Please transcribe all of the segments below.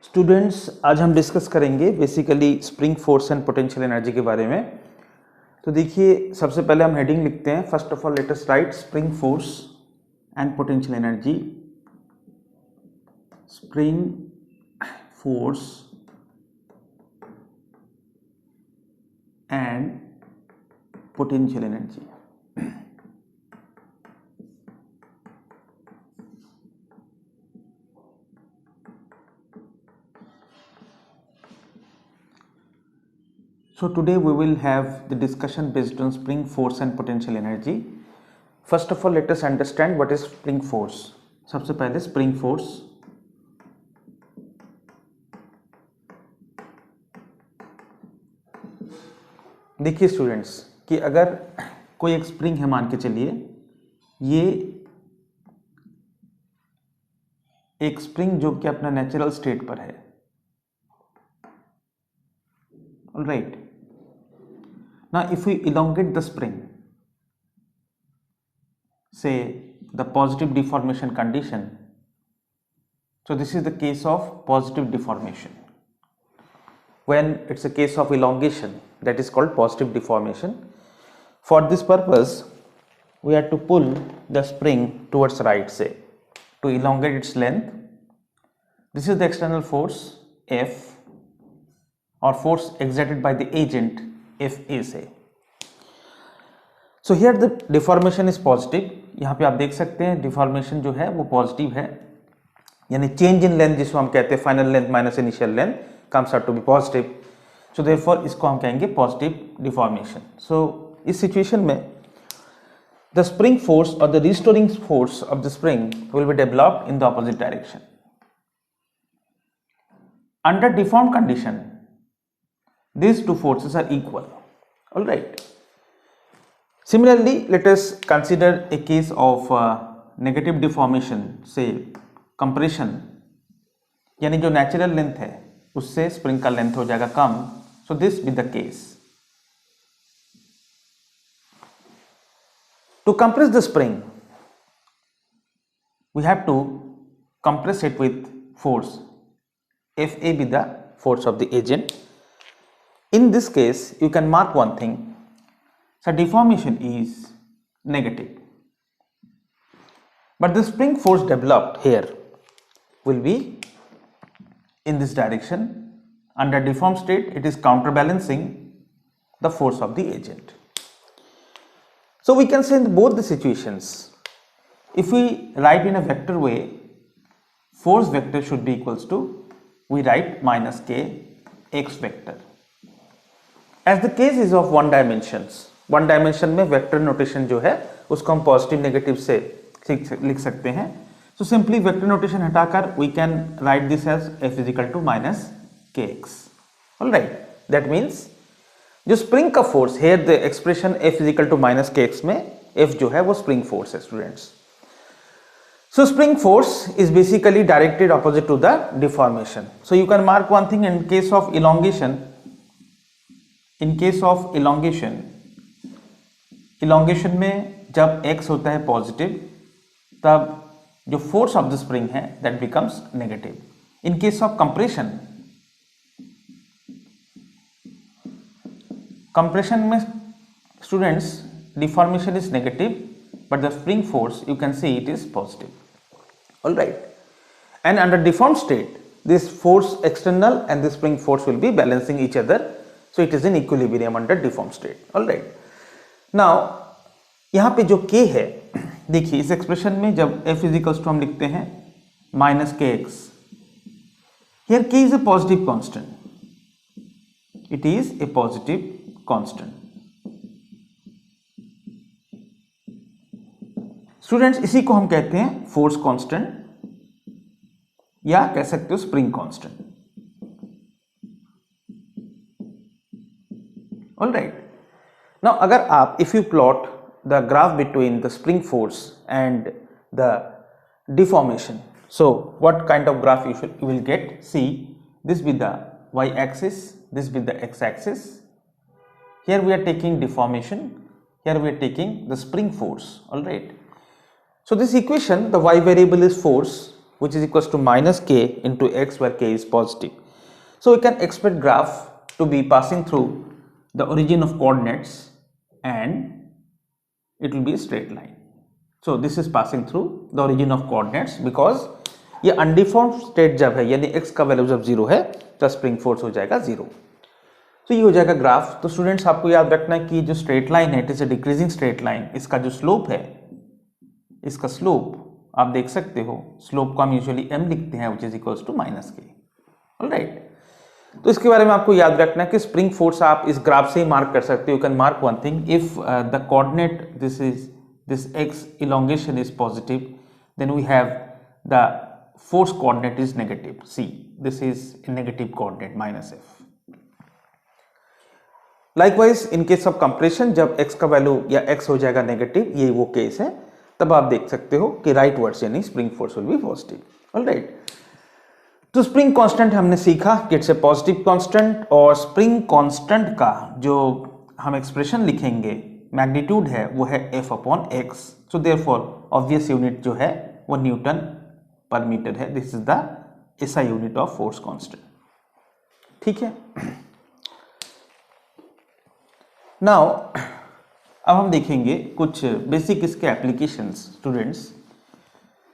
Students, आज हम discuss करेंगे basically spring force and potential energy के बारे में। तो देखिए, सबसे पहले हम हेडिंग लिखते हैं। First of all let us right spring force and potential energy. Spring force and potential energy. So today we will have the discussion based on spring force and potential energy. First of all, let us understand what is spring force. सबसे पहले spring force। देखिए students कि अगर कोई एक spring है, मान के चलिए ये एक स्प्रिंग जो कि अपना नेचुरल स्टेट पर है, alright. Now if we elongate the spring, say the positive deformation condition, so this is the case of positive deformation. When it's a case of elongation, that is called positive deformation. For this purpose we have to pull the spring towards right, say to elongate its length. This is the external force F, or force exerted by the agent F A से। So here the deformation is positive। यहाँ पे आप देख सकते हैं deformation जो है वो पॉजिटिव है, यानी चेंज इन लेंथ जिसको हम कहते हैं final length minus initial length comes out to be positive. So therefore इसको हम कहेंगे पॉजिटिव डिफॉर्मेशन। सो इस सिचुएशन में द स्प्रिंग फोर्स और the restoring force of the spring will be developed in the opposite direction. Under deform condition these two forces are equal, all right. Similarly, let us consider a case of negative deformation, say compression, यानी जो natural length है उससे spring का length हो जाएगा कम। So this be the case. To compress the spring we have to compress it with force Fa be the force of the agent. In this case you can mark one thing, so deformation is negative, but the spring force developed here will be in this direction. Under deformed state it is counterbalancing the force of the agent. So we can say in both the situations, if we write in a vector way, force vector should be equals to, we write minus k x vector. As the case is of one dimension में vector notation जो है उसको हम positive negative से लिख सकते हैं। So simply vector notation हटाकर we can write this as f is equal to minus k x, alright. That means जो स्प्रिंग का फोर्स है, the expression f is equal to minus k x में f जो है वो spring force है students. So spring force is basically directed opposite to the deformation. So you can mark one thing, in case of elongation, in case of elongation में जब x होता है positive तब जो फोर्स ऑफ द स्प्रिंग है that becomes negative. In case of compression में students deformation is negative but the spring force you can see it is positive, alright. And under deform state this force external and the spring force will be balancing each other, so it is in equilibrium under deformed state, all right. now यहाँ पे जो k है, देखिए इस expression में जब f is equals to हम लिखते हैं minus k x, here k is a positive constant, it is a positive constant. Students इसी को हम कहते हैं फोर्स कांस्टेंट या कह सकते हो spring constant, all right. now अगर आप if you plot the graph between the spring force and the deformation, so what kind of graph you will get? See, this be the y axis, this be the x axis. Here we are taking deformation, here we are taking the spring force, all right. So this equation, the y variable is force which is equals to minus k into x where k is positive. So we can expect graph to be passing through the origin of coordinates and it will be a straight line. So this is passing through the origin of coordinates because ये अनडिफॉर्म्ड state जब है यानी x का value जब 0 है तो spring force हो जाएगा 0. तो ये हो जाएगा ग्राफ. तो स्टूडेंट्स आपको याद रखना है कि जो स्ट्रेट लाइन है it is a decreasing straight line. इसका जो स्लोप है, इसका स्लोप आप देख सकते हो, स्लोप को हम यूजुअली m लिखते हैं which is equals to minus k. Alright, तो इसके बारे में आपको याद रखना है कि स्प्रिंग फोर्स आप इस ग्राफ से ही मार्क कर सकते हो. You can mark one thing, if the coordinate this x elongation is positive, then we have the force coordinate is negative. See, this is a negative coordinate minus f. Likewise, in case of compression, जब x का value या x हो जाएगा negative, ये वो case है, तब आप देख सकते हो कि राइट वर्ड्स यानी spring force will B positive. Alright, तो स्प्रिंग कांस्टेंट हमने सीखा कि इट्स ए पॉजिटिव कांस्टेंट, और स्प्रिंग कांस्टेंट का जो हम एक्सप्रेशन लिखेंगे मैग्नीट्यूड है वो है f upon x. So therefore obvious unit जो है वो न्यूटन पर मीटर है. This is the SI unit of force constant. ठीक है. नाउ अब हम देखेंगे कुछ बेसिक इसके एप्लीकेशंस. स्टूडेंट्स,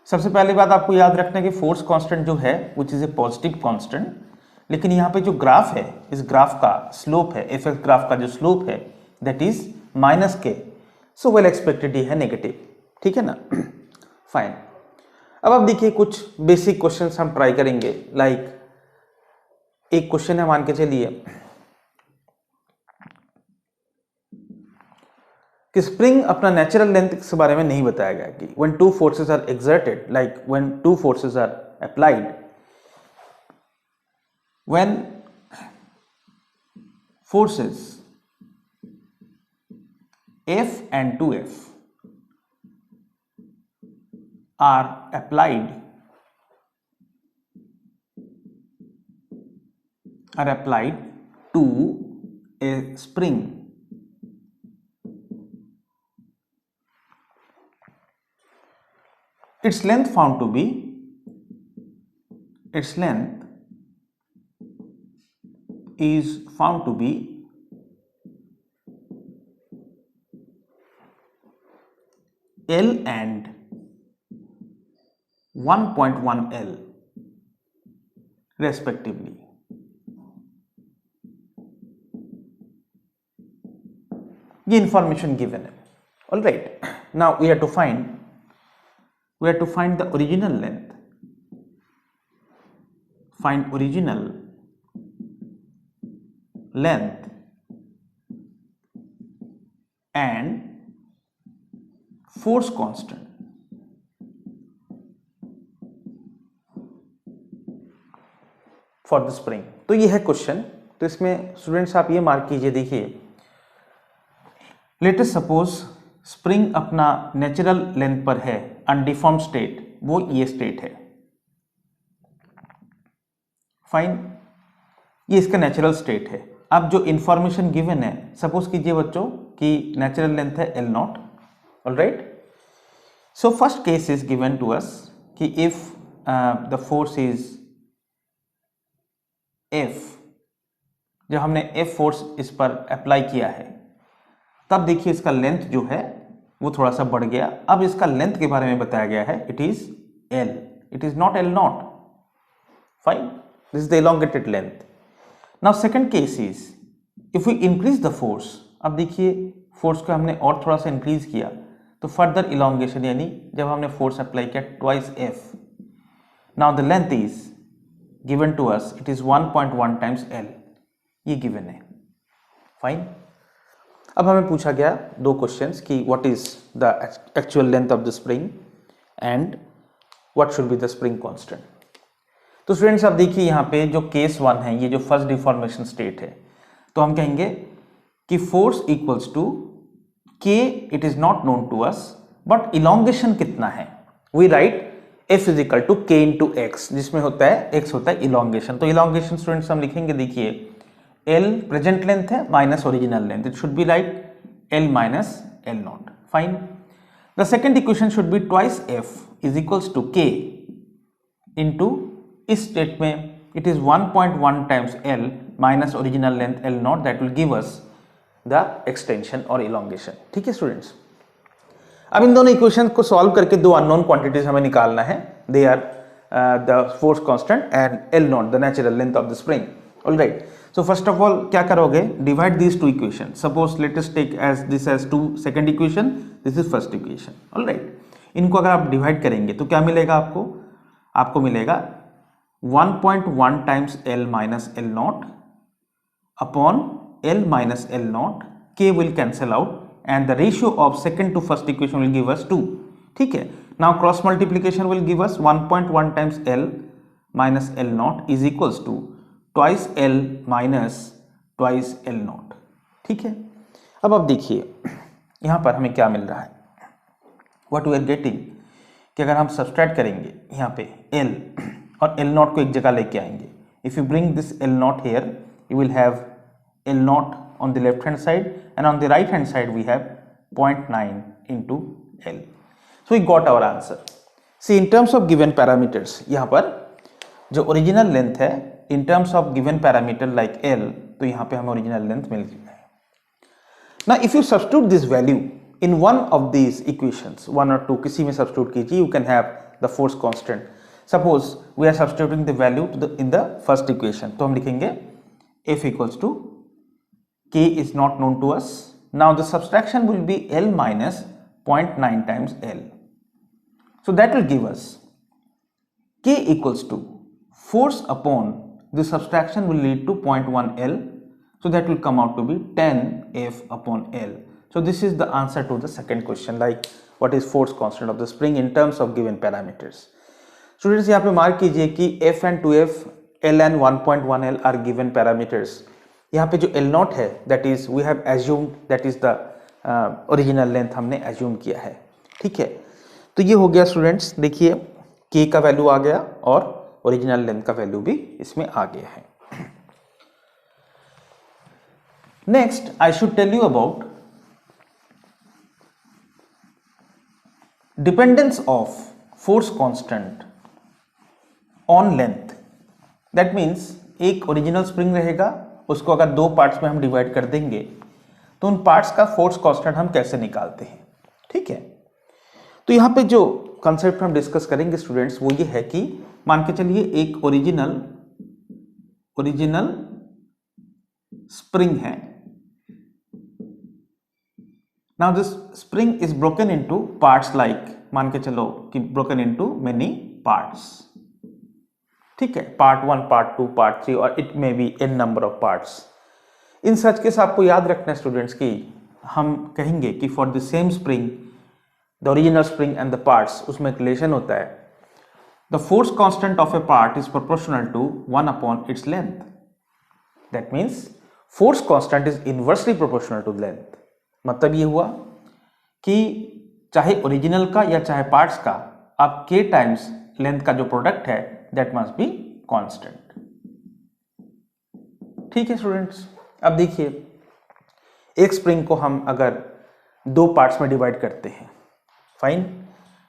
सबसे पहली बात आपको याद रखना है कि फोर्स कांस्टेंट जो है which is a positive constant, लेकिन यहाँ पे जो ग्राफ है, इस ग्राफ का स्लोप है, एफ ग्राफ का जो स्लोप है दैट इज माइनस के. सो वेल एक्सपेक्टेड ये है नेगेटिव. ठीक है ना. फाइन. अब आप देखिए कुछ बेसिक क्वेश्चंस हम ट्राई करेंगे. लाइक एक क्वेश्चन है, मान के चलिए कि स्प्रिंग अपना नेचुरल लेंथ के बारे में नहीं बताया गया कि when two forces are exerted, like when two forces are applied, when forces F and 2F are applied to a spring, its length found to be L and 1.1 L respectively. ये information given है. All right. Now we have to find the original length. Find original length and force constant. For the spring. तो ये है question. तो इसमें students आप ये mark कीजिए. देखिए, लेट अस सपोज स्प्रिंग अपना नेचुरल लेंथ पर है, अनडिफॉर्म स्टेट, वो ये स्टेट है. फाइन, ये इसका नेचुरल स्टेट है. अब जो इंफॉर्मेशन गिवन है, सपोज कीजिए बच्चों कि नेचुरल लेंथ है L0. Alright, so first case is given to us कि if the force is F, जब हमने F फोर्स इस पर अप्लाई किया है, तब देखिए इसका लेंथ जो है वो थोड़ा सा बढ़ गया. अब इसका लेंथ के बारे में बताया गया है, it is L, it is not L0. Fine, this is the elongated length. Now second case is if we increase the force. अब देखिए फोर्स को हमने और थोड़ा सा इंक्रीज किया तो फर्दर इलोंगेशन, यानी जब हमने फोर्स अप्लाई किया twice F. Now the length is given to us, it is 1.1 times L. ये गिवन है. फाइन. अब हमें पूछा गया दो क्वेश्चंस कि what is the actual length of the spring and what should be the spring constant. तो स्टूडेंट्स आप देखिए यहाँ पे जो केस 1 है, ये जो फर्स्ट डिफॉर्मेशन स्टेट है, तो हम कहेंगे कि force equals to K, it is not known to us, but elongation कितना है. We write F is equal to K into X, जिसमें होता है X होता है elongation. तो elongation स्टूडेंट्स हम लिखेंगे, देखिए L प्रेजेंट लेंथ है minus original length. It should be like L minus L0. Fine. The second equation should be twice F is equals to K into इस स्टेट में it is 1.1 times L minus original length L naught, that will give us the extension or elongation. ठीक है students, अब इन दोनों equation को solve करके दो unknown quantities हमें निकालना है. They are the force constant and L naught, the natural length of the spring. Alright, so first of all क्या करोगे, divide these two equation. Suppose let us take as this as to second equation, this is first equation. Alright, इनको अगर आप divide करेंगे तो क्या मिलेगा आपको, आपको मिलेगा 1.1 times L minus L naught upon L minus L naught. K will cancel out and the ratio of second to first equation will give us 2. ठीक है, now cross multiplication will give us 1.1 times L minus L naught is equals to twice L minus twice L naught. ठीक है, अब आप देखिए यहाँ पर हमें क्या मिल रहा है, what we are getting, कि अगर हम सब्सट्रैक्ट करेंगे यहाँ पे L और L naught को एक जगह लेके आएंगे. If you bring this L naught here, you will have L naught on the left hand side and on the right hand side we have 0.9 into L. So we got our answer. See, in terms of given parameters, यहाँ पर जो original length है in terms of given parameter like L, तो यहाँ पे हमें original length मिल गई है. Now if you substitute this value in one of these equations, one or two, किसी में substitute कीजिए, you can have the force constant. Suppose we are substituting the value in the first equation, तो हम लिखेंगे F equals to K is not known to us. Now the subtraction will be L minus 0.9 times L. So that will give us K equals to force upon the subtraction will lead to 0.1 L. So that will come out to be 10 F upon L. So this is the answer to the second question, like what is force constant of the spring in terms of given parameters. Students यहाँ पे mark कीजिए कि F and 2F, L and 1.1 L are given parameters. यहाँ पे जो L naught है that is we have assumed that is the original length, हमने assume किया है. ठीक है, तो ये हो गया स्टूडेंट्स. देखिए K का वैल्यू आ गया और ओरिजिनल लेंथ का वैल्यू भी इसमें आ गया है. Next I should tell you about dependence of force constant on length. That means एक ओरिजिनल स्प्रिंग रहेगा, उसको अगर दो पार्ट्स में हम डिवाइड कर देंगे तो उन पार्ट्स का फोर्स कांस्टेंट हम कैसे निकालते हैं. ठीक है, तो यहाँ पे जो कंसेप्ट हम डिस्कस करेंगे स्टूडेंट्स वो ये है कि मान के चलिए एक ओरिजिनल स्प्रिंग है. Now this spring is broken into parts, like मान के चलो कि ब्रोकन इनटू मेनी पार्ट्स. ठीक है, पार्ट 1, पार्ट 2, पार्ट 3 और it may be an number of parts. In such case आपको याद रखना है स्टूडेंट्स कि हम कहेंगे कि for the same spring the original spring and the parts, उसमें एक रिलेशन होता है. The force constant of a part is proportional to 1 upon its length. That means force constant is inversely proportional to length. मतलब ये हुआ कि चाहे original का या चाहे पार्ट्स का, आप K टाइम्स लेंथ का जो प्रोडक्ट है दैट मस्ट बी कांस्टेंट. ठीक है स्टूडेंट्स, अब देखिए एक स्प्रिंग को हम अगर दो पार्ट्स में डिवाइड करते हैं. Fine,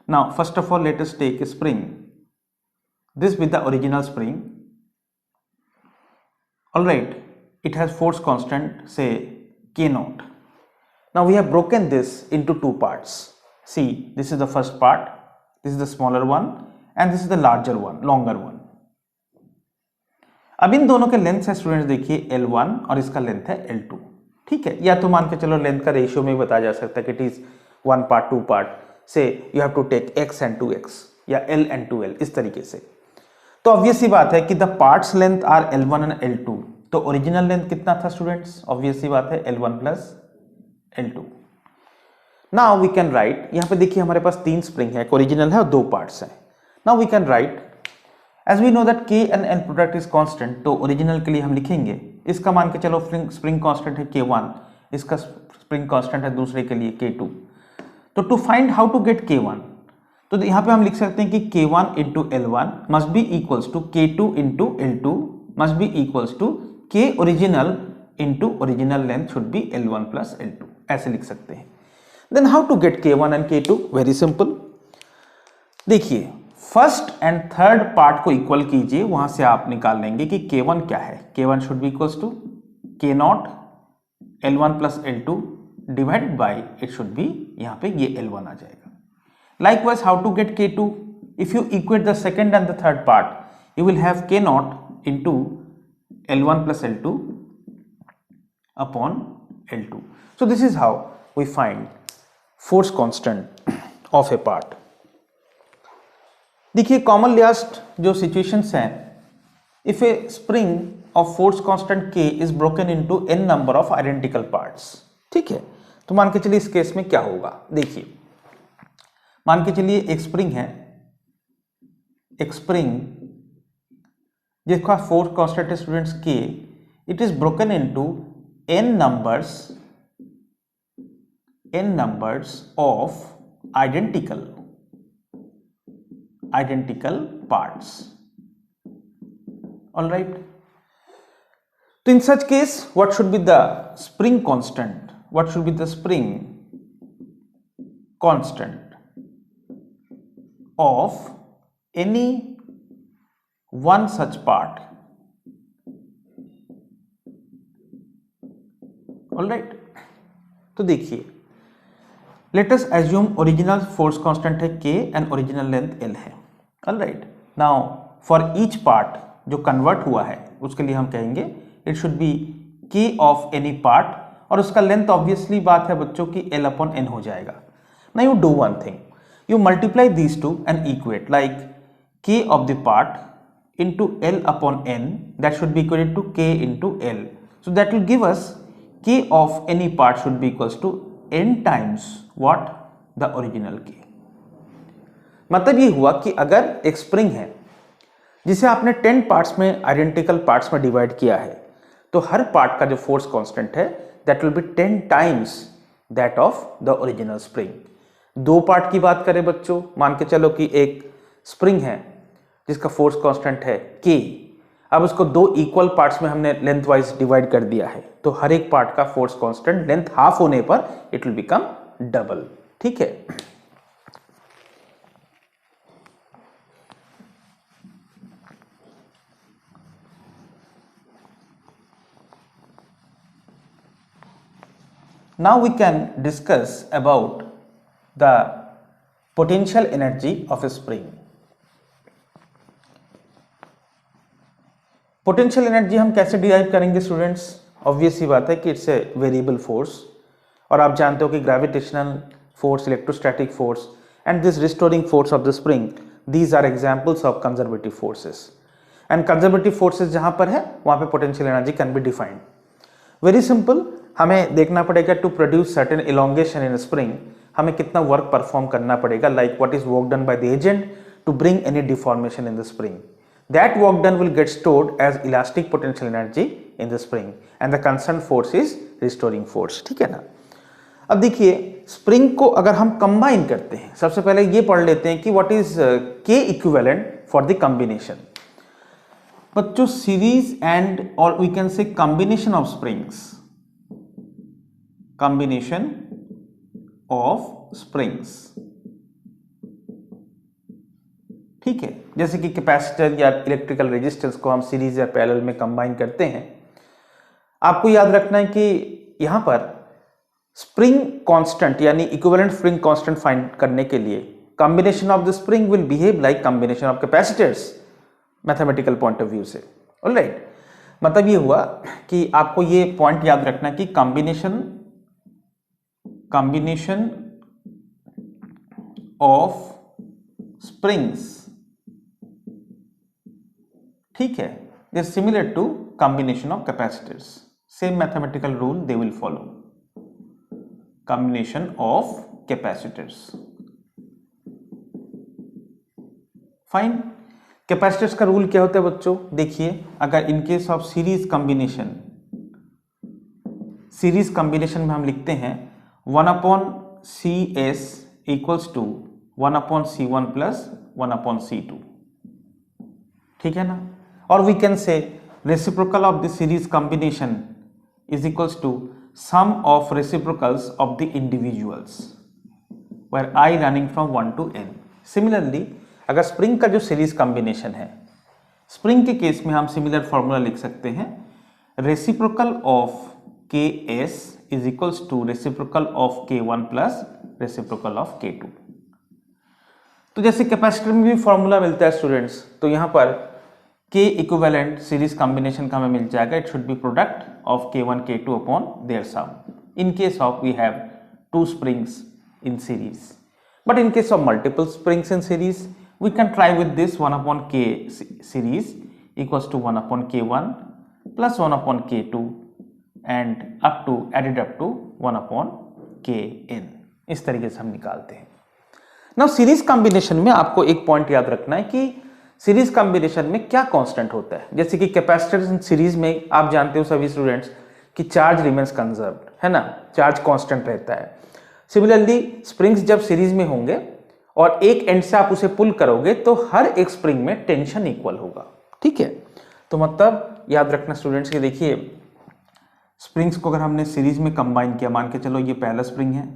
now first of all let us take a spring, this with the original spring. Alright, it has force constant say K naught. Now we have broken this into two parts. See, this is the first part, this is the smaller one and this is the larger one, longer one. अब इन दोनों के length है students देखिए L1 और इसका length है L2. ठीक है, या तो मान के चलो लेंथ का रेशियो में बताया जा सकता है कि it is 1 part 2 part, say you have to take x and 2x या L and 2L, इस तरीके से. तो ऑब्वियस सी बात है कि the parts length are L1 and L2. तो ओरिजिनल लेंथ कितना था स्टूडेंट्स, ऑब्वियस सी बात है L1 plus L2. Now we can write, यहाँ पे देखिए हमारे पास तीन स्प्रिंग है, एक ओरिजिनल है और दो पार्ट्स हैं. Now we can write as we know that K and L product is constant. तो ओरिजिनल के लिए हम लिखेंगे इसका मान के चलो स्प्रिंग कांस्टेंट है K1, इसका स्प्रिंग कांस्टेंट है दूसरे के लिए K2. तो to find how to get K1, तो यहाँ पे हम लिख सकते हैं कि K1 into L1 must be equals to K2 into L2 must be equals to K original into original length should be L1 plus L2, ऐसे लिख सकते हैं. Then how to get K1 and K2, very simple. देखिए first and third part को equal कीजिए, वहां से आप निकाल लेंगे कि K1 क्या है। K1 should be equals to K0 L1 plus L2 divided by it should be, यहाँ पे ये L1 आ जाएगा। Likewise, how to get K2? If you equate the second and the third part, you will have K0 into L1 plus L2 upon L2. So this is how we find force constant of a part. देखिए commonly asked जो situations हैं, if a spring of force constant K is broken into n number of identical parts, ठीक है, तो मान के चलिए इस केस में क्या होगा। देखिए मान के चलिए एक स्प्रिंग है, एक स्प्रिंग जिसका फोर्स कांस्टेंट है students K, it is broken into n numbers of identical parts. Alright, तो in such case what should be the spring constant, what should be the spring constant of any one such part. All right, तो देखिए let us assume original force constant है K and original length L है। All right, now for each part जो convert हुआ है उसके लिए हम कहेंगे it should be K of any part, और उसका length obviously बात है बच्चों की L upon N हो जाएगा। Now you do one thing, you multiply these two and equate, like K of the part into L upon N, that should be equal to K into L. So that will give us K of any part should be equals to N times what? The original K. मतलब ये हुआ कि अगर एक spring है जिसे आपने 10 parts में आइडेंटिकल पार्ट्स में डिवाइड किया है, तो हर पार्ट का जो फोर्स कांस्टेंट है that will be 10 times that of the original spring. दो पार्ट की बात करें बच्चों, मान के चलो कि एक स्प्रिंग है जिसका फोर्स कांस्टेंट है K, अब उसको दो इक्वल पार्ट्स में हमने लेंथ वाइज डिवाइड कर दिया है, तो हर एक पार्ट का फोर्स कांस्टेंट लेंथ हाफ होने पर इट विल बिकम डबल। ठीक है, now we can discuss about the potential energy of a spring. Potential energy हम कैसे डिराइव करेंगे स्टूडेंट्स? ऑब्वियस सी बात है कि इट्स ए वेरिएबल फोर्स, और आप जानते हो कि gravitational force, electrostatic force and this restoring force of the spring, these are examples of conservative forces, and conservative forces जहां पर है वहां पे potential energy can be defined. Very simple, हमें देखना पड़ेगा to produce certain elongation in spring, हमें कितना वर्क परफॉर्म करना पड़ेगा, like what is work done by the agent to bring any deformation in the spring. That work done will get stored as elastic potential energy in the spring and the concerned force is restoring force। ठीक है ना। अब देखिए spring को अगर हम combine करते हैं, सबसे पहले ये पढ़ लेते हैं कि what is K equivalent for the combination. बच्चों सीरीज एंड और we can say combination of springs, combination of springs, ठीक है, जैसे कि कैपेसिटर या इलेक्ट्रिकल रेजिस्टेंस को हम सीरीज या पैरेलल में कंबाइन करते हैं। आपको याद रखना है कि यहां पर स्प्रिंग कांस्टेंट यानी इक्विवेलेंट स्प्रिंग कांस्टेंट फाइंड करने के लिए combination of the spring will behave like combination of capacitors mathematical point of view से। ऑलराइट, मतलब ये हुआ कि आपको ये पॉइंट याद रखना कि कॉम्बिनेशन ऑफ स्प्रिंग्स, ठीक है, is similar to combination of capacitors. Same mathematical rule they will follow. Combination of capacitors. Fine. Capacitors का रूल क्या होता है बच्चों? देखिए, अगर इन केस ऑफ सीरीज कॉम्बिनेशन में हम लिखते हैं 1/CS equals to 1/C1 plus 1/C2, ठीक है ना। और we can say reciprocal of the series combination is equals to sum of reciprocals of the individuals where I running from 1 to n। Similarly अगर spring का जो series combination है, spring के case में हम सिमिलर फॉर्मूला लिख सकते हैं, reciprocal of K S is equals to reciprocal of K1 plus reciprocal of K2। तो जैसे कैपेसिटर में भी फॉर्मूला मिलता है स्टूडेंट्स, तो यहाँ पर K इक्विवेलेंट सीरीज कॉम्बिनेशन का हमें मिल जाएगा, it should be product of K1 K2 upon their sum in case of we have two springs in series, but in case of multiple springs in series we can try with this 1 upon K series equals to 1 upon K1 plus 1 upon K2 and up to added up to 1 upon Kn। इस तरीके से हम निकालते हैं। Now series combination में आपको एक point याद रखना है कि सीरीज कॉम्बिनेशन में क्या कांस्टेंट होता है। जैसे कि कैपेसिटर इन सीरीज में आप जानते हो सभी स्टूडेंट्स कि चार्ज रिमेन्स कंजर्व्ड, है ना, चार्ज कांस्टेंट रहता है। सिमिलरली स्प्रिंग्स जब सीरीज में होंगे और एक एंड से आप उसे पुल करोगे तो हर एक स्प्रिंग में टेंशन इक्वल होगा, ठीक है। तो मतलब याद रखना स्टूडेंट्स कि देखिए स्प्रिंग्स को अगर हमने सीरीज में कंबाइन किया, मान के चलो ये पहला स्प्रिंग है,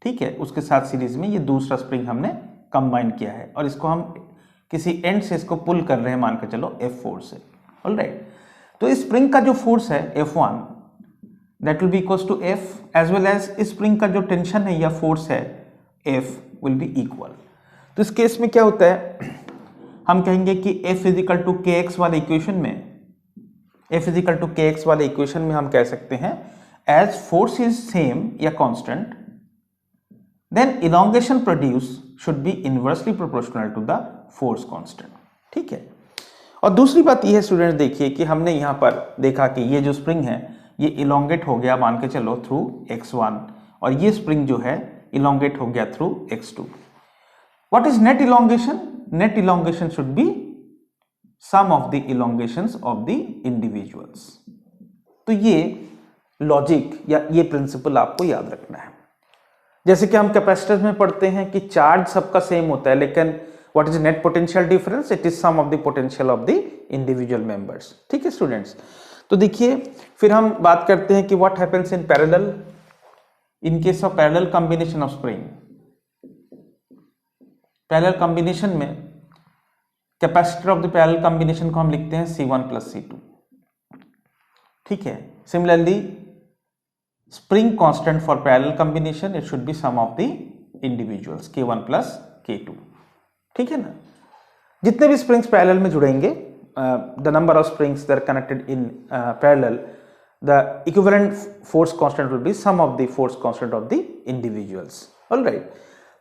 ठीक है, उसके साथ सीरीज में ये दूसरा स्प्रिंग हमने कंबाइन किया है और इसको हम किसी एंड से इसको पुल कर रहे हैं, मान के चलो F4 से, ऑलराइट। तो इस स्प्रिंग का जो फोर्स है F1 that will be equals to F as well as इस स्प्रिंग का जो टेंशन है या फोर्स है F will be equal। तो इस केस में क्या होता है, हम कहेंगे कि F is equal to kx वाले इक्वेशन में, F is equal to kx वाले इक्वेशन में हम कह सकते हैं as force is same या constant then elongation produced should be inversely proportional to the force constant, ठीक है। और दूसरी बात यह है स्टूडेंट, देखिए कि हमने यहाँ पर देखा कि ये जो स्प्रिंग है ये इलोंगेट हो गया मान के चलो थ्रू x1 और ये स्प्रिंग जो है इलोंगेट हो गया through x2। What is net elongation? Net elongation should be sum of the elongations of the individuals. तो ये लॉजिक या ये प्रिंसिपल आपको याद रखना है। जैसे कि हम कैपेसिटर्स में पढ़ते हैं कि चार्ज सबका सेम होता है, लेकिन what is net potential difference? It is sum of the potential of the individual members, ठीक है स्टूडेंट्स। तो देखिए फिर हम बात करते हैं कि what happens in parallel, in case of parallel combination of spring. Parallel combination में capacitor of the parallel combination को हम लिखते हैं C1 प्लस C2, ठीक है। Similarly spring constant for parallel combination it should be sum of the individuals K1 plus K2, ठीक है ना। जितने भी स्प्रिंग्स पैरेलल में जुड़ेंगे, the number of springs that are connected in parallel, the equivalent force constant will be sum of the force constant of the individuals, all right।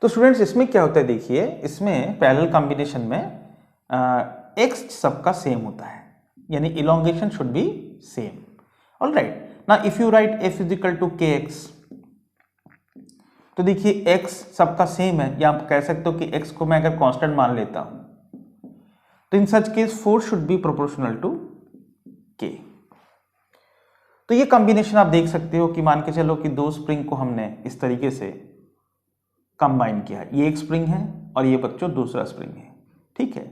तो students इसमें क्या होता है, देखिए इसमें पैरेलल कॉम्बिनेशन में x सबका सेम होता है, यानी elongation should be same, all right. Now if you write f is equal to kx, तो देखिए x सबका सेम है, या आप कह सकते हो कि x को मैं अगर कांस्टेंट मान लेता हूं तो in such case force should be proportional to k। तो ये कॉम्बिनेशन आप देख सकते हो कि मान के चलो कि दो स्प्रिंग को हमने इस तरीके से कंबाइन किया, ये एक स्प्रिंग है और ये बच्चों दूसरा स्प्रिंग है, ठीक है।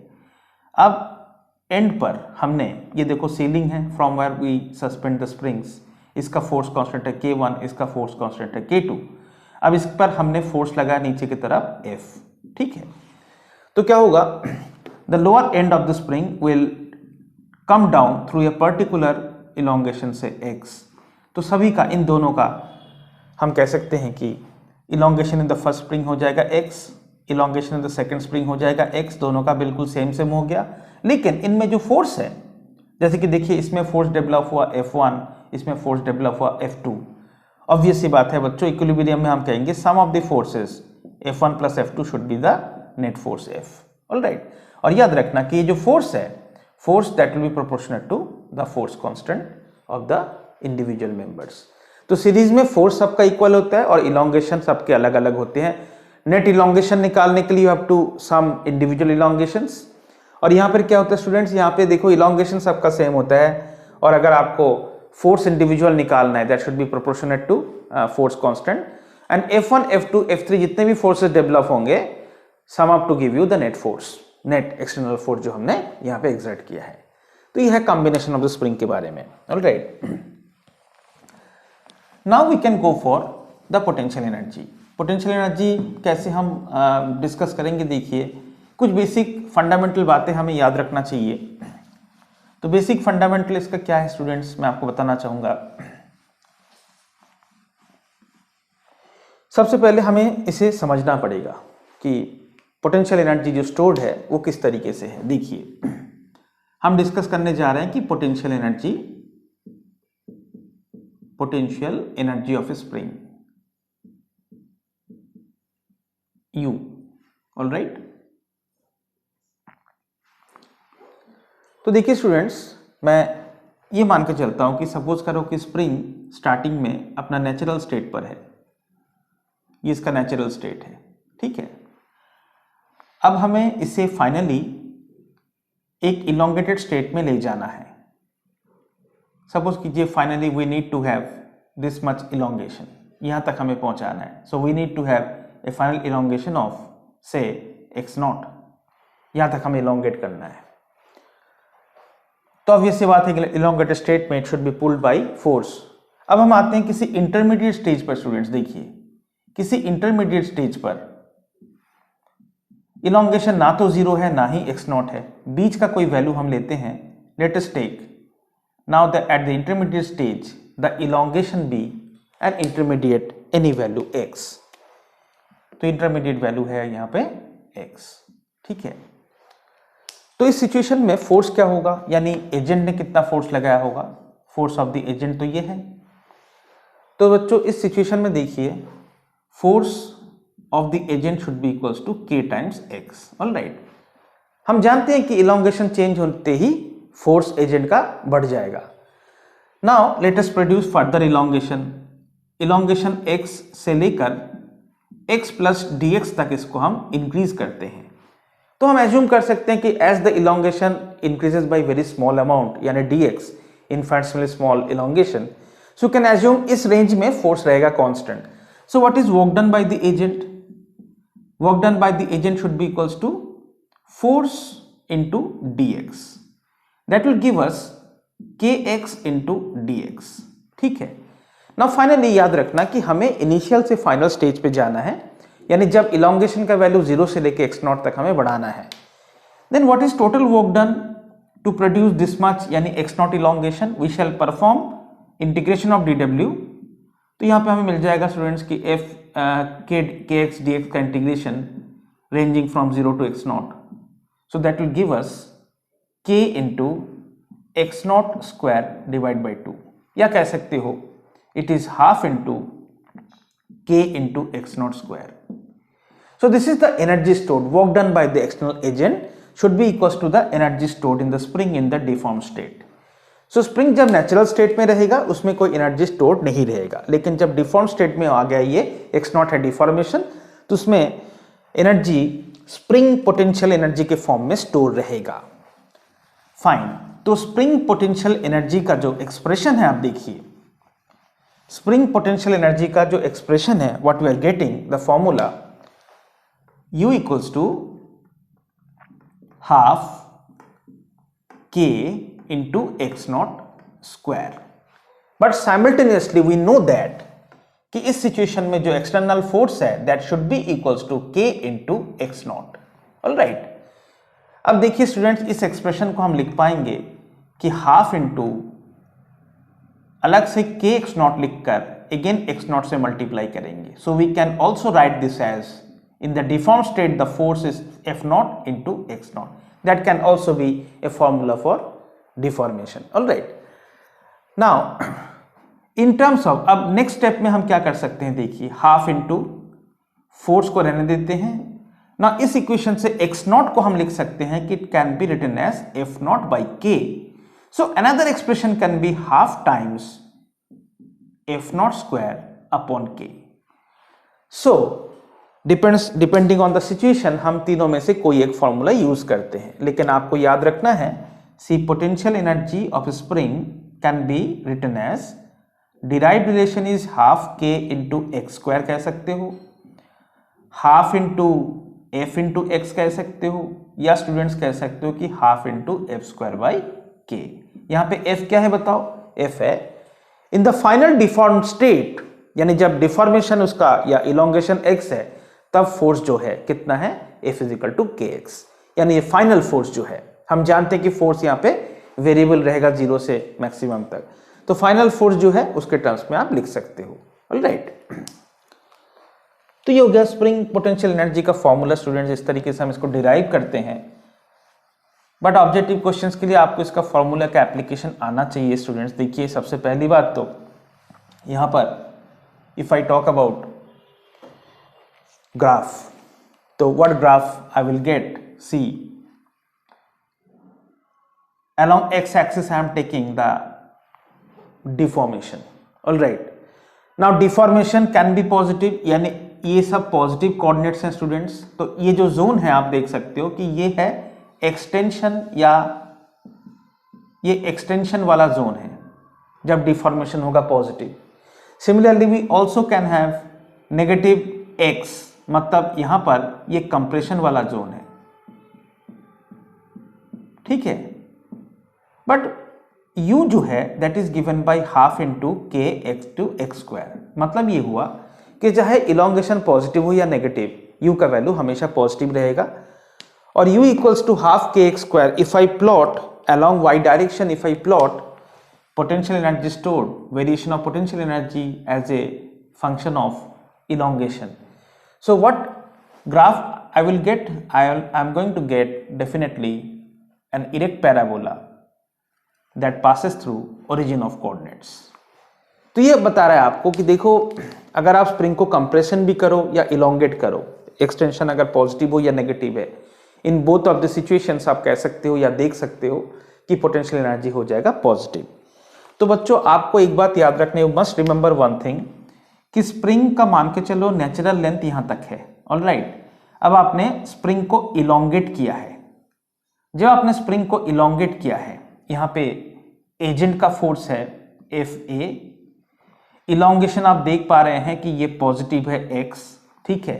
अब एंड पर हमने ये देखो सीलिंग है from where we suspend the springs, इसका फोर्स कांस्टेंट है K1, इसका फोर्स कांस्टेंट है K2। अब इस पर हमने फोर्स लगाया नीचे की तरफ F, ठीक है। तो क्या होगा, the lower end of the spring will come down through a particular elongation से x। तो सभी का, इन दोनों का हम कह सकते हैं कि elongation in the first spring हो जाएगा x, elongation in the second spring हो जाएगा x, दोनों का बिल्कुल सेम सेम हो गया। लेकिन इनमें जो फोर्स है, जैसे कि देखिए इसमें फोर्स डेवलप हुआ F1, इसमें फोर्स डेवलप हुआ F2। ऑब्वियस सी बात है बच्चों, इक्विलिब्रियम में हम कहेंगे sum of the forces F1 plus F2 should be the net force F, alright. और याद रखना कि ये जो फोर्स है, force that will be proportional to the force constant of the individual members. तो सीरीज में फोर्स सबका इक्वल होता है और इलोंगेशन सबके अलग अलग होते हैं। नेट इलोंगेशन निकालने के लिए you have to sum individual elongations. और यहाँ पर क्या होता है स्टूडेंट्स, यहाँ पे देखो इलोंगेशन सबका सेम होता है, और अगर आपको फोर्स इंडिविजुअल निकालना है that should be proportionate to force constant. And F1, F2, F3 जितने भी फोर्सेस डेवलप होंगे, sum up to give you the net force, net external force जो हमने यहाँ पे एग्जर्ट किया है। तो यह है कॉम्बिनेशन ऑफ द स्प्रिंग के बारे में, alright. Now we can go for the potential energy. Potential energy कैसे हम डिस्कस करेंगे, देखिए कुछ बेसिक फंडामेंटल बातें हमें याद रखना चाहिए। तो बेसिक फंडामेंटल इसका क्या है स्टूडेंट्स, मैं आपको बताना चाहूंगा। सबसे पहले हमें इसे समझना पड़ेगा कि पोटेंशियल एनर्जी जो स्टोर्ड है वो किस तरीके से है। देखिए, हम डिस्कस करने जा रहे हैं कि potential energy of spring U, all right. तो देखिए स्टूडेंट्स, मैं ये मान के चलता हूं कि सपोज करो कि स्प्रिंग स्टार्टिंग में अपना नेचुरल स्टेट पर है, ये इसका नेचुरल स्टेट है, ठीक है। अब हमें इसे फाइनली एक इलोंगेटेड स्टेट में ले जाना है। सपोज कीजिए finally we need to have this much elongation, यहां तक हमें पहुंचाना है। So we need to have a final elongation of say x0, यहां तक हमें इलोंगेट करना है। तो ऑब्वियस सी बात है कि इलोंगेटेड स्टेट में it should be pulled by force. अब हम आते हैं किसी इंटरमीडिएट स्टेज पर। स्टूडेंट्स देखिए, किसी इंटरमीडिएट स्टेज पर इलोंगेशन ना तो 0 है ना ही x0 है, बीच का कोई वैल्यू हम लेते हैं। Let us take now the at the intermediate stage the elongation be an intermediate any value x। तो इंटरमीडिएट वैल्यू है यहाँ पे x, ठीक है। तो इस सिचुएशन में फोर्स क्या होगा, यानी एजेंट ने कितना फोर्स लगाया होगा, फोर्स ऑफ द एजेंट तो ये है। तो बच्चों इस सिचुएशन में देखिए, force of the agent should be equals to k times x, all right. हम जानते हैं कि इलोंगेशन चेंज होते ही फोर्स एजेंट का बढ़ जाएगा। Now let us produce further elongation x से लेकर x प्लस dx तक इसको हम इंक्रीज करते हैं। तो हम एज्यूम कर सकते हैं कि as the elongation increases by very small amount, यानी dx infinitesimally small elongation, so can assume इस रेंज में फोर्स रहेगा constant. So what is work done by the agent? Work done by the agent should be equals to force into dx, that will give us kx into dx, ठीक है। Now finally याद रखना कि हमें initial से final stage पे जाना है, यानी जब इलोंगेशन का वैल्यू 0 से लेके x0 तक हमें बढ़ाना है। Then what is total work done to produce this much, यानी x0 elongation? We shall perform integration of dw। तो यहाँ पे हमें मिल जाएगा स्टूडेंट्स की kx dx का integration ranging from 0 to x0, so that will give us k into x0 square divide by 2, या कह सकते हो it is half into k into x0 square. So this is the energy stored. Work done by the external agent should be equals to the energy stored in the spring in the deformed state. So spring जब natural state में रहेगा उसमें कोई energy stored नहीं रहेगा, लेकिन जब deform state में आ गया ये x0 है डिफॉर्मेशन, तो उसमें एनर्जी स्प्रिंग पोटेंशियल एनर्जी के फॉर्म में स्टोर रहेगा। फाइन, तो स्प्रिंग पोटेंशियल एनर्जी का जो एक्सप्रेशन है आप देखिए, स्प्रिंग पोटेंशियल एनर्जी का जो एक्सप्रेशन है, what we are getting the formula U equals to half k into x0 square. But simultaneously we know that कि इस सिचुएशन में जो एक्सटर्नल फोर्स है that should be equals to k into x0, all right. अब देखिए students, इस expression को हम लिख पाएंगे कि हाफ इंटू अलग से kx0 लिखकर अगेन x0 से मल्टीप्लाई करेंगे। So we can also write this as in the deform state the force is f0 into x0, that can also be a formula for deformation, all right. Now in terms of, अब next step में हम क्या कर सकते हैं, देखिए half into force को रहने देते हैं ना। इस इक्वेशन से x0 को हम लिख सकते हैं कि it can be written as f0 by k। So another expression can be half times f0 square upon k. So depending on the situation हम तीनों में से कोई एक फॉर्मूला यूज करते हैं, लेकिन आपको याद रखना है see potential energy of spring can be written as derived relation is half k into x square कह सकते हो, half into F into x कह सकते हो, या स्टूडेंट्स कह सकते हो कि half into F square by k। यहां पे f क्या है बताओ? f है in the final deform state, यानी जब डिफॉर्मेशन उसका या इलोंगेशन x है तब फोर्स जो है कितना है, f is equal to kx। यानी ये फाइनल फोर्स जो है, हम जानते हैं कि फोर्स यहाँ पे वेरिएबल रहेगा 0 से मैक्सिमम तक, तो फाइनल फोर्स जो है उसके टर्म्स में आप लिख सकते हो। ऑलराइट, तो ये हो गया स्प्रिंग पोटेंशियल एनर्जी का फॉर्मूला स्टूडेंट्स। इस तरीके से हम इसको डिराइव करते हैं, बट ऑब्जेक्टिव क्वेश्चंस के लिए आपको इसका फॉर्मूला का एप्लीकेशन आना चाहिए स्टूडेंट्स। देखिए सबसे पहली बात तो यहाँ पर if I talk about graph, तो what graph I will get, see along x axis I am taking the deformation. all right, now deformation can be positive, यानी ये सब पॉजिटिव कोऑर्डिनेट्स हैं स्टूडेंट्स। तो ये जो जोन है आप देख सकते हो कि ये है एक्सटेंशन, या ये एक्सटेंशन वाला जोन है जब डिफॉर्मेशन होगा positive. Similarly we also can have negative x, मतलब यहां पर ये कंप्रेशन वाला जोन है, ठीक है। बट u जो है that is given by half into के एक्स टू एक्स स्क्वायर। मतलब ये हुआ कि चाहे इलोंगेशन पॉजिटिव हो या नेगेटिव, u का वैल्यू हमेशा पॉजिटिव रहेगा। और u equals to half K x square. If I plot along y direction, if I plot potential energy stored, variation of potential energy as a function of elongation, so what graph I will get, I'm going to get definitely an erect parabola that passes through origin of coordinates। तो ये बता रहा है आपको कि देखो अगर आप स्प्रिंग को कंप्रेशन भी करो या इलोंगेट करो, एक्सटेंशन अगर पॉजिटिव हो या नेगेटिव है, in both of the situations आप कह सकते हो या देख सकते हो कि पोटेंशियल एनर्जी हो जाएगा पॉजिटिव। तो बच्चों आपको एक बात याद रखने, you must remember one thing, कि स्प्रिंग का मान के चलो नेचुरल लेंथ यहां तक है। ऑलराइट, अब आपने स्प्रिंग को इलोंगेट किया है। जब आपने स्प्रिंग को इलोंगेट किया है, यहाँ पे एजेंट का फोर्स है Fa, इलोंगेशन आप देख पा रहे हैं कि ये पॉजिटिव है x, ठीक है।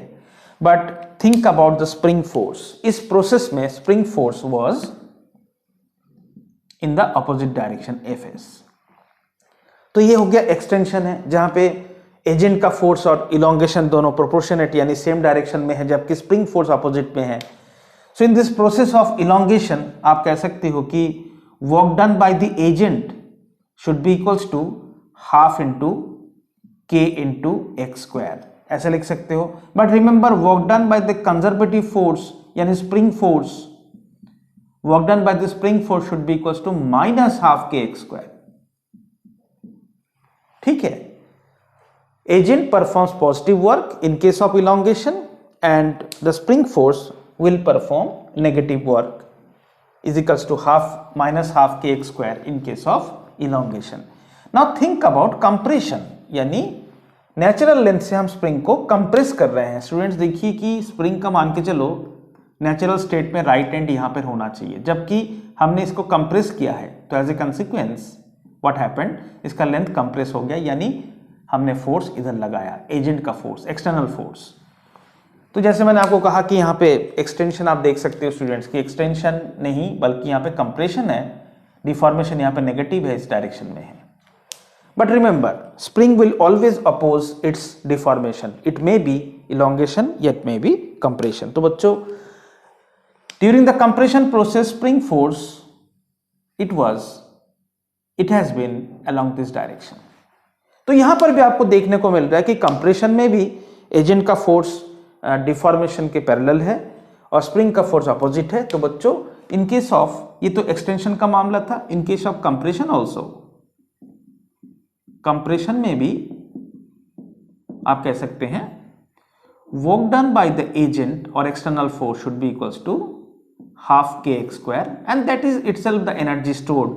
But think about the spring force. इस प्रोसेस में spring force was in the opposite direction Fs। तो ये हो गया एक्सटेंशन है, जहां पे एजेंट का फोर्स और इलोंगेशन दोनों प्रोपोर्शनेट यानी सेम डायरेक्शन में है, जबकि स्प्रिंग फोर्स अपोजिट में है। So in this process of elongation आप कह सकते हो कि work done by the agent should be equals to half into K into x square, ऐसा लिख सकते हो। But remember work done by the conservative force यानी spring force, work done by the spring force should be equals to minus half K x square, ठीक है। Agent performs positive work in case of elongation and the spring force will perform negative work is equals to half minus half kx square in case of elongation. Now think about compression, यानी natural length से हम spring को compress कर रहे हैं। Students देखिए कि spring का मान के चलो नेचुरल स्टेट में राइट एंड यहाँ पर होना चाहिए, जबकि हमने इसको कंप्रेस किया है। तो as a consequence what happened, इसका लेंथ कंप्रेस हो गया, यानी हमने फोर्स इधर लगाया, एजेंट का फोर्स, एक्सटर्नल फोर्स। तो जैसे मैंने आपको कहा कि यहाँ पे एक्सटेंशन आप देख सकते हो स्टूडेंट्स की एक्सटेंशन नहीं बल्कि यहाँ पे कंप्रेशन है, डिफॉर्मेशन यहाँ पे नेगेटिव है, इस डायरेक्शन में है। But remember spring will always oppose its deformation, it may be elongation it may be compression. तो बच्चों during the compression process spring force it has been along this direction. तो यहां पर भी आपको देखने को मिल रहा है कि कंप्रेशन में भी एजेंट का फोर्स डिफॉर्मेशन के पैरेलल है और स्प्रिंग का फोर्स अपोजिट है। तो बच्चों इन केस ऑफ, ये तो एक्सटेंशन का मामला था, in case of compression also, compression में भी आप कह सकते हैं work done by the agent और external force should be equals to half K x square and that is itself the energy stored.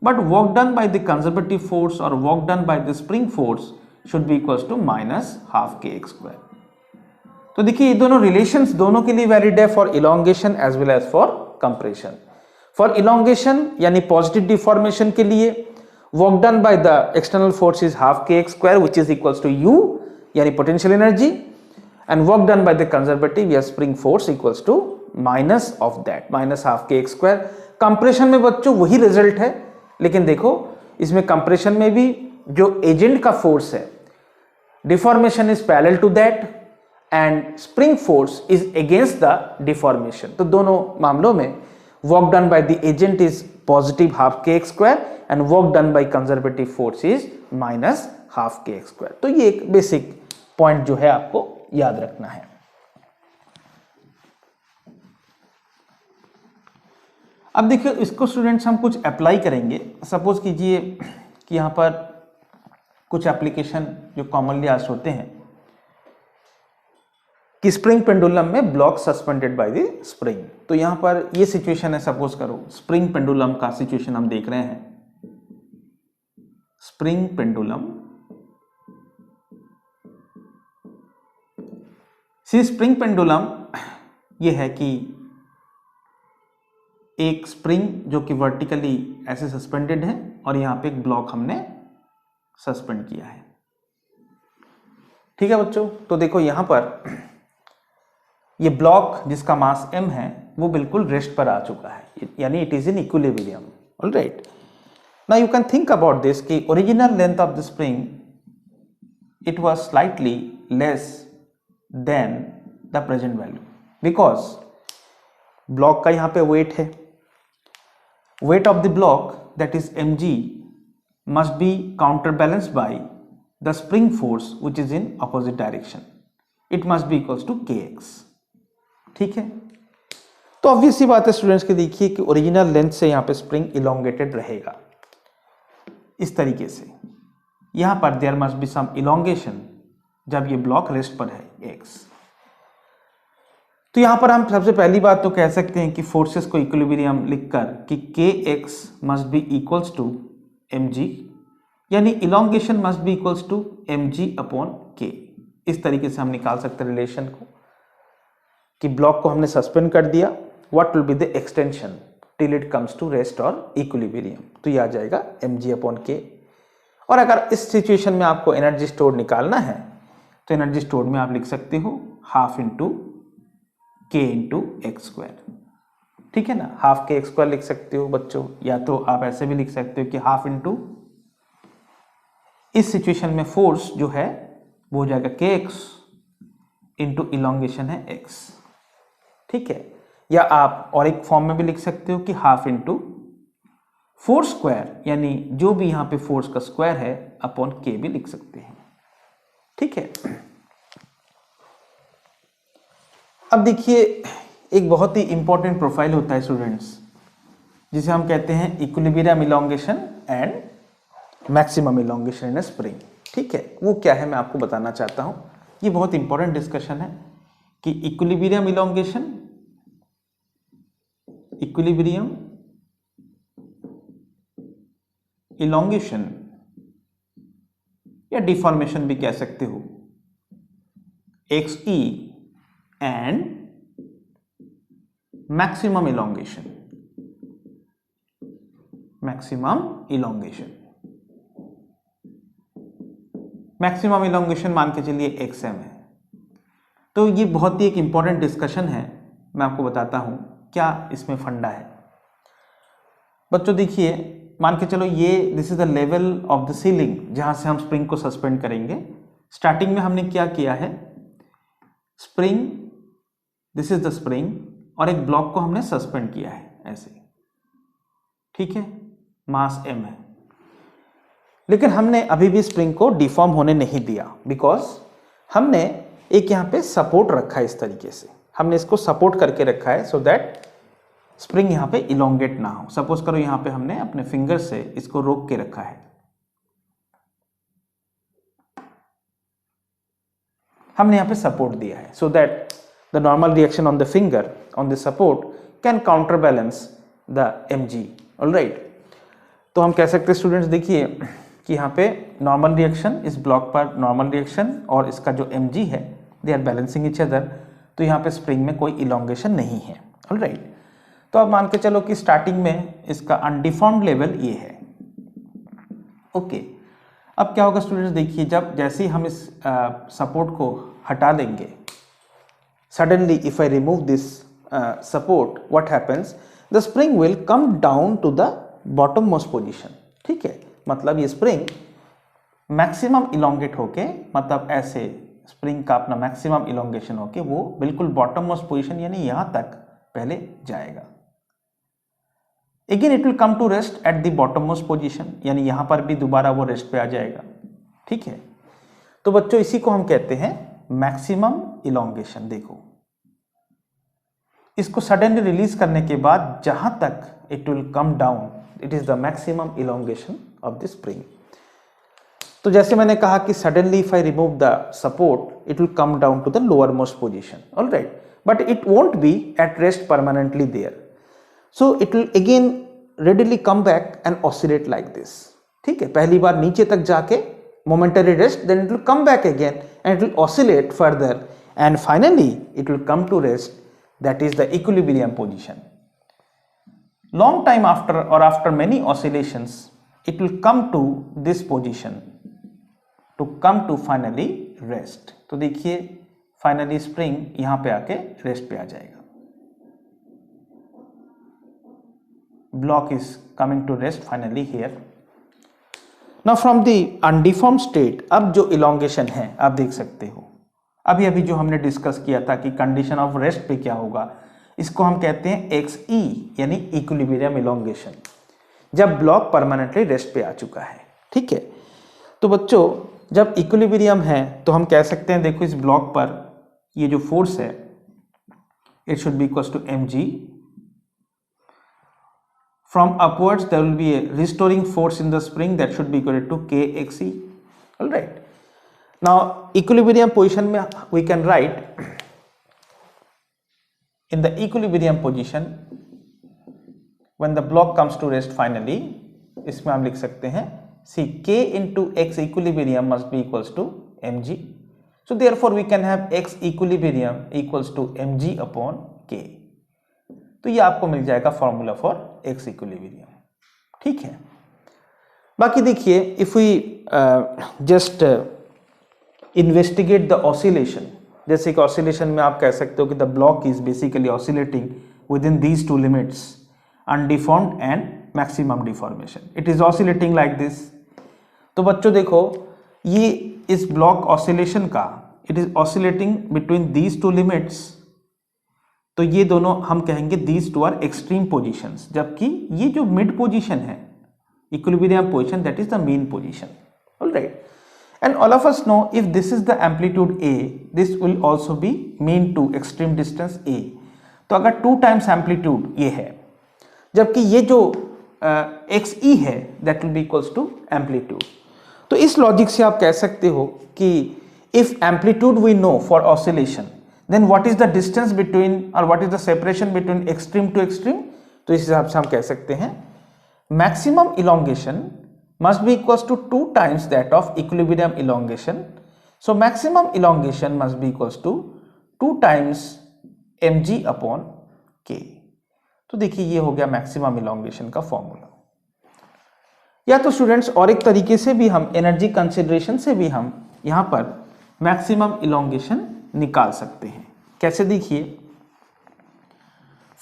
But work done by the conservative force और work done by the spring force should be equals to minus half K x square. तो देखिए ये दोनों relations दोनों के लिए valid है, for elongation as well as for compression. For elongation यानी पॉजिटिव डिफॉर्मेशन के लिए work done by the external force is half K x square which is equals to U यानी potential energy, and work done by the conservative या spring force equals to minus of that, minus half K x square. Compression में बच्चों वही result है, लेकिन देखो इसमें compression में भी जो एजेंट का फोर्स है deformation is parallel to that and spring force is against the deformation. तो दोनों मामलों में work done by the agent is positive half K x square and work done by conservative force is minus half K x square. तो ये एक basic point जो है आपको याद रखना है। अब देखिए इसको स्टूडेंट्स हम कुछ अप्लाई करेंगे। सपोज कीजिए कि यहाँ पर कुछ एप्लीकेशन जो कॉमनली आस्क्ड होते हैं कि स्प्रिंग पेंडुलम में block suspended bye the spring. तो यहाँ पर ये सिचुएशन है, सपोज करो स्प्रिंग पेंडुलम का सिचुएशन हम देख रहे हैं। स्प्रिंग पेंडुलम, सी स्प्रिंग पेंडुलम ये है कि एक स्प्रिंग जो कि वर्टिकली ऐसे सस्पेंडेड है और यहाँ पे एक ब्लॉक हमने सस्पेंड किया है। ठीक है बच्चों, तो देखो यहाँ पर ये ब्लॉक जिसका मास m है वो बिल्कुल रेस्ट पर आ चुका है, यानी it is in equilibrium. Alright, now you can think about this कि original length of the spring it was slightly less than the present value because block का यहाँ पे वेट है। weight of the block, that is mg, must be counterbalanced by the spring force which is in opposite direction. It must be equals to kx. ठीक है, तो obvious सी बात है students की, देखिए कि ओरिजिनल लेंथ से यहाँ पे स्प्रिंग इलोंगेटेड रहेगा इस तरीके से। यहाँ पर there must be some elongation जब ये ब्लॉक रेस्ट पर है x। तो यहाँ पर हम सबसे पहली बात तो कह सकते हैं कि फोर्सेस को इक्विलिब्रियम लिखकर कि kx must be equals to mg, यानी elongation must be equals to mg upon k। इस तरीके से हम निकाल सकते हैं रिलेशन को कि ब्लॉक को हमने सस्पेंड कर दिया, what will be the extension till it comes to rest और इक्विलिब्रियम। तो ये आ जाएगा mg अपॉन k। और अगर इस सिचुएशन में आपको एनर्जी स्टोर निकालना है तो एनर्जी स्टोर में आप लिख सकते हो half into k into x square. ठीक है ना, हाफ के एक्स स्क्वायर लिख सकते हो बच्चों, या तो आप ऐसे भी लिख सकते हो कि हाफ इंटू, इस सिचुएशन में फोर्स जो है वो हो जाएगा kx इंटू इलोंगेशन है x। ठीक है, या आप और एक फॉर्म में भी लिख सकते हो कि हाफ इंटू फोर्स स्क्वायर, यानी जो भी यहाँ पे फोर्स का स्क्वायर है अपॉन k भी लिख सकते हैं। ठीक है, अब देखिए एक बहुत ही इंपॉर्टेंट प्रोफाइल होता है स्टूडेंट्स जिसे हम कहते हैं equilibrium elongation and maximum elongation in a spring. ठीक है, वो क्या है मैं आपको बताना चाहता हूं। ये बहुत इंपॉर्टेंट डिस्कशन है कि इक्विलिब्रियम इलोंगेशन, इक्विलिब्रियम इलोंगेशन या डिफॉर्मेशन भी कह सकते हो, XE and maximum elongation, maximum elongation, maximum elongation मान के चलिए XM है। तो ये बहुत ही एक इंपॉर्टेंट डिस्कशन है, मैं आपको बताता हूं क्या इसमें फंडा है। बच्चों देखिए, मान के चलो ये this is the level of the ceiling जहां से हम स्प्रिंग को सस्पेंड करेंगे। स्टार्टिंग में हमने क्या किया है, spring, this is the spring, और एक ब्लॉक को हमने सस्पेंड किया है ऐसे। ठीक है, मास m है, लेकिन हमने अभी भी स्प्रिंग को डिफॉर्म होने नहीं दिया बिकॉज हमने एक यहाँ पे सपोर्ट रखा है। इस तरीके से हमने इसको सपोर्ट करके रखा है सो दैट स्प्रिंग यहाँ पे इलोंगेट ना हो। सपोज करो यहाँ पे हमने अपने फिंगर से इसको रोक के रखा है, हमने यहाँ पे सपोर्ट दिया है so that the normal reaction on the finger on the support can counter balance the mg। Alright, तो हम कह सकते हैं स्टूडेंट्स देखिए कि यहाँ पे नॉर्मल रिएक्शन, इस ब्लॉक पर नॉर्मल रिएक्शन और इसका जो mg है they are balancing each other. तो यहाँ पे स्प्रिंग में कोई इलोंगेशन नहीं है। ऑलराइट, तो अब मान के चलो कि स्टार्टिंग में इसका अनडिफॉर्म्ड लेवल ये है। ओके, अब क्या होगा स्टूडेंट्स देखिए, जब जैसे ही हम इस सपोर्ट को हटा देंगे, suddenly if I remove this support, what happens, the spring will come down to the bottom most position. ठीक है, मतलब ये स्प्रिंग मैक्सिमम इलोंगेट होके, मतलब ऐसे स्प्रिंग का अपना मैक्सिमम इलोंगेशन होके वो बिल्कुल बॉटम मोस्ट पोजीशन यानी यहां तक पहले जाएगा। Again it will come to rest at the bottom most position, यानी यहां पर भी दोबारा वो रेस्ट पे आ जाएगा। ठीक है, तो बच्चों इसी को हम कहते हैं मैक्सिमम इलोंगेशन। देखो इसको सडनली रिलीज करने के बाद जहां तक it will come down, it is the maximum elongation of the spring. तो जैसे मैंने कहा कि suddenly if I remove the support it will come down to the lower most position, alright, but it won't be at rest permanently there, so it will again readily come back and oscillate like this. ठीक है, पहली बार नीचे तक जाके momentary rest, then it will come back again and it will oscillate further and finally it will come to rest, that is the equilibrium position. Long time after or after many oscillations it will come to this position to come to finally rest. तो देखिए finally spring यहां पे आके rest पे आ जाएगा। Block is coming to rest finally here. Now from the undeform state, अब जो इलोंगेशन है आप देख सकते हो, अभी जो हमने डिस्कस किया था कि कंडीशन ऑफ रेस्ट पे क्या होगा, इसको हम कहते हैं XE यानी इक्विलिब्रियम इलोंगेशन, जब ब्लॉक परमानेंटली रेस्ट पे आ चुका है। ठीक है, तो बच्चों जब इक्विलिब्रियम है तो हम कह सकते हैं, देखो इस ब्लॉक पर ये जो फोर्स है it should be equal to mg, from upwards there will be a restoring force in the spring that should be equal to kXe, alright. Now equilibrium position में we can write in the equilibrium position when the block comes to rest finally, इसमें हम लिख सकते हैं see k into x equilibrium must be equals to mg, so therefore we can have x equilibrium equals to mg upon k। तो ये आपको मिल जाएगा formula for x equilibrium। ठीक है, बाकी देखिए if we just investigate the oscillation, जैसे कि ऑसिलेशन में आप कह सकते हो कि the block is basically oscillating within these two limits, undeformed and maximum deformation, it is oscillating like this. तो बच्चों देखो ये इस ब्लॉक ऑसिलेशन का it is oscillating between these two limits, तो ये दोनों हम कहेंगे these two are extreme positions, जबकि ये जो मिड पोजिशन है equilibrium position that is the mean position, alright. And all of us know if this is the amplitude A, this will also be mean to extreme distance A. तो अगर 2 times amplitude ये है, जबकि ये जो XE है that will be equals to amplitude। तो इस लॉजिक से आप कह सकते हो कि if amplitude we know for oscillation, then what is the distance between or what is the separation between extreme to extreme? तो इस हिसाब से हम कह सकते हैं maximum elongation must be equals to 2 times that of equilibrium elongation, so maximum elongation must be equals to 2 times mg upon k। तो देखिए ये हो गया मैक्सिमम इलोंगेशन का फॉर्मूला। या तो स्टूडेंट्स और एक तरीके से भी हम एनर्जी कंसिडरेशन से भी हम यहां पर मैक्सिमम इलोंगेशन निकाल सकते हैं। कैसे, देखिए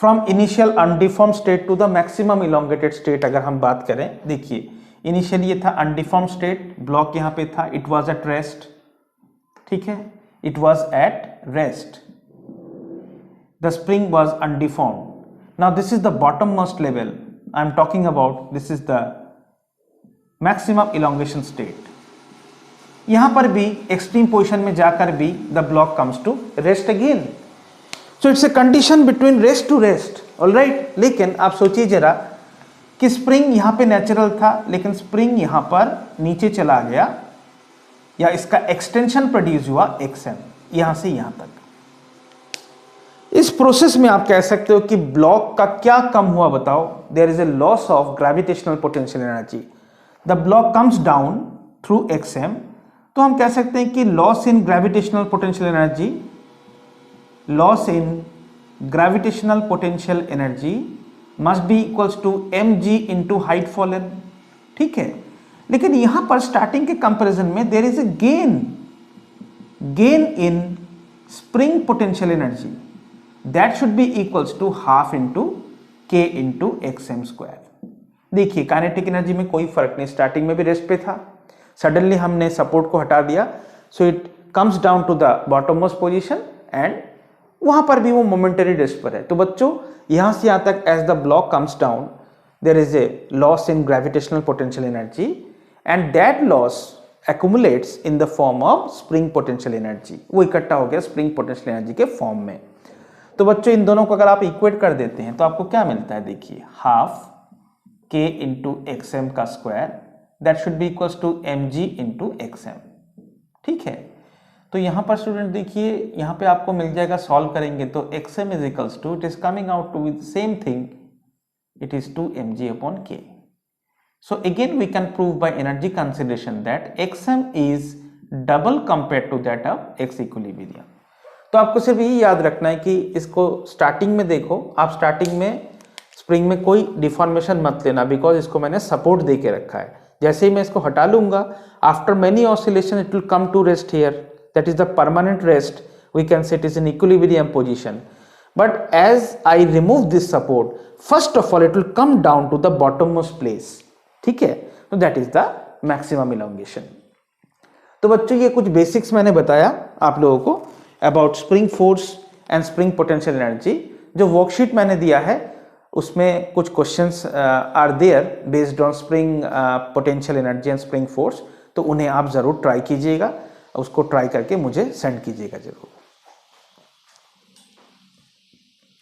from initial undeform state to the maximum elongated state अगर हम बात करें, देखिए इनिशियली ये था अनडिफॉर्म स्टेट, ब्लॉक यहां पे था, इट वाज एट रेस्ट। ठीक है, it was at rest, the spring was undeformed. Now this is the bottom most level I am talking about, this is the maximum elongation state. यहां पर भी extreme position में जाकर भी the block comes to rest again, so it's a condition between rest to rest, alright. लेकिन आप सोचिए जरा कि स्प्रिंग यहां पे नेचुरल था, लेकिन स्प्रिंग यहां पर नीचे चला गया या इसका एक्सटेंशन प्रोड्यूस हुआ XM यहां से यहां तक। इस प्रोसेस में आप कह सकते हो कि ब्लॉक का क्या कम हुआ बताओ, there is a loss of gravitational potential energy, the block comes down through XM। तो हम कह सकते हैं कि loss in gravitational potential energy, loss in gravitational potential energy must be equals to mg into height fallen. ठीक है, लेकिन यहां पर स्टार्टिंग के कंपैरिजन में there is a gain in spring potential energy that should be equals to half into k into XM square. देखिए kinetic energy में कोई फर्क नहीं, स्टार्टिंग में भी रेस्ट पे था, सडनली हमने सपोर्ट को हटा दिया, so it comes down to the bottommost position and वहां पर भी वो मोमेंटरी रेस्ट पर है। तो बच्चों यहां से यहां तक as the block comes down there is a loss in gravitational potential energy and that loss accumulates in the form of spring potential energy। वो इकट्ठा हो गया स्प्रिंग पोटेंशियल एनर्जी के फॉर्म में। तो बच्चों इन दोनों को अगर आप इक्वेट कर देते हैं तो आपको क्या मिलता है, देखिए हाफ k इंटू एक्सएम का square that should be equals to mg into XM. ठीक है, तो यहां पर स्टूडेंट देखिए यहां पे आपको मिल जाएगा, सॉल्व करेंगे तो xm is equals to, it is coming out to with same thing, it is 2mg upon k। So again we can prove by energy consideration that xm is double compared to that of x equilibrium। तो आपको सिर्फ यही याद रखना है कि इसको starting में देखो, आप स्टार्टिंग में स्प्रिंग में कोई डिफॉर्मेशन मत लेना, बिकॉज इसको मैंने सपोर्ट दे के रखा है। जैसे ही मैं इसको हटा लूंगा, after many oscillation it will come to rest here, that is the permanent rest, we can say it is in equilibrium position. But as I remove this support, first of all it will come down to the bottommost place. ठीक है, तो that is the maximum elongation. तो बच्चों ये कुछ basics मैंने बताया आप लोगों को about spring force and spring potential energy. जो वर्कशीट मैंने दिया है उसमें कुछ questions are there based on spring potential energy and spring force, तो उन्हें आप जरूर ट्राई कीजिएगा, उसको ट्राई करके मुझे सेंड कीजिएगा जरूर।